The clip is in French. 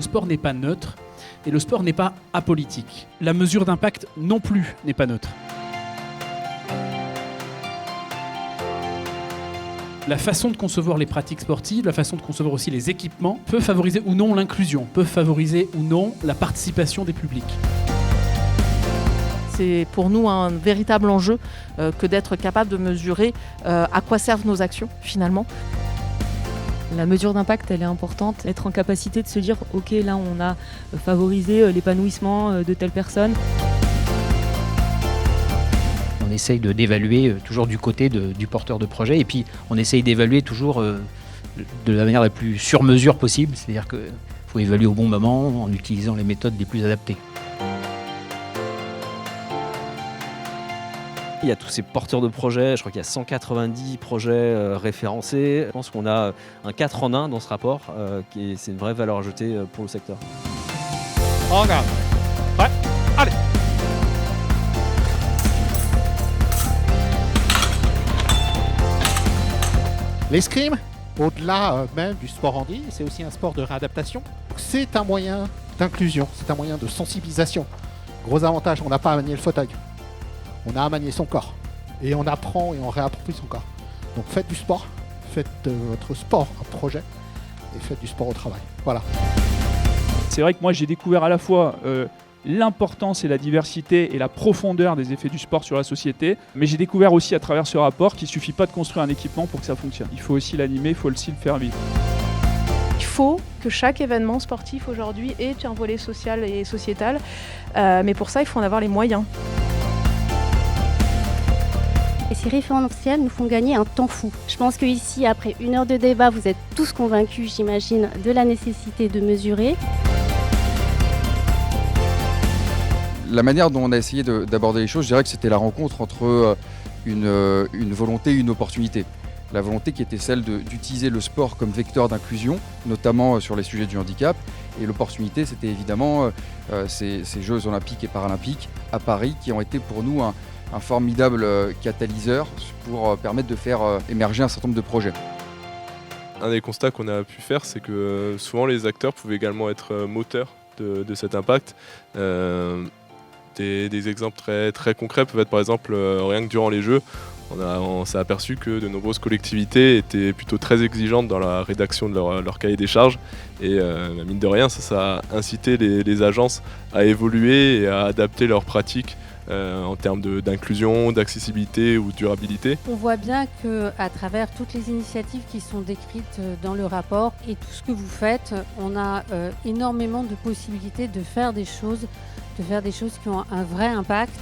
Le sport n'est pas neutre et le sport n'est pas apolitique. La mesure d'impact non plus n'est pas neutre. La façon de concevoir les pratiques sportives, la façon de concevoir aussi les équipements peut favoriser ou non l'inclusion, peut favoriser ou non la participation des publics. C'est pour nous un véritable enjeu que d'être capable de mesurer à quoi servent nos actions finalement. La mesure d'impact, elle est importante. Être en capacité de se dire, ok, là on a favorisé l'épanouissement de telle personne. On essaye d'évaluer toujours du côté du porteur de projet et puis on essaye d'évaluer toujours de la manière la plus sur mesure possible, c'est-à-dire qu'il faut évaluer au bon moment en utilisant les méthodes les plus adaptées. Il y a tous ces porteurs de projets, je crois qu'il y a 190 projets référencés. Je pense qu'on a un 4 en 1 dans ce rapport, c'est une vraie valeur ajoutée pour le secteur. On regarde. Ouais, allez. L'escrime, au-delà même du sport handi, c'est aussi un sport de réadaptation. C'est un moyen d'inclusion, c'est un moyen de sensibilisation. Gros avantage, on n'a pas à manier le fauteuil. On a à manier son corps. Et on apprend et on réapproprie son corps. Donc faites du sport, faites de votre sport un projet et faites du sport au travail. Voilà. C'est vrai que moi j'ai découvert à la fois l'importance et la diversité et la profondeur des effets du sport sur la société, mais j'ai découvert aussi à travers ce rapport qu'il ne suffit pas de construire un équipement pour que ça fonctionne. Il faut aussi l'animer, il faut aussi le faire vivre. Il faut que chaque événement sportif aujourd'hui ait un volet social et sociétal, mais pour ça il faut en avoir les moyens. Et ces référentiels nous font gagner un temps fou. Je pense qu'ici, après 1 heure de débat, vous êtes tous convaincus, j'imagine, de la nécessité de mesurer. La manière dont on a essayé d'aborder les choses, je dirais que c'était la rencontre entre une volonté et une opportunité. La volonté qui était celle d'utiliser le sport comme vecteur d'inclusion, notamment sur les sujets du handicap. Et l'opportunité, c'était évidemment ces Jeux olympiques et paralympiques à Paris qui ont été pour nous un formidable catalyseur pour permettre de faire émerger un certain nombre de projets. Un des constats qu'on a pu faire, c'est que souvent les acteurs pouvaient également être moteurs de cet impact. Des exemples très concrets peuvent être par exemple, rien que durant les Jeux, on s'est aperçu que de nombreuses collectivités étaient plutôt très exigeantes dans la rédaction de leur cahier des charges. Et mine de rien, ça a incité les agences à évoluer et à adapter leurs pratiques en termes d'inclusion, d'accessibilité ou de durabilité. On voit bien qu'à travers toutes les initiatives qui sont décrites dans le rapport et tout ce que vous faites, on a énormément de possibilités de faire des choses qui ont un vrai impact.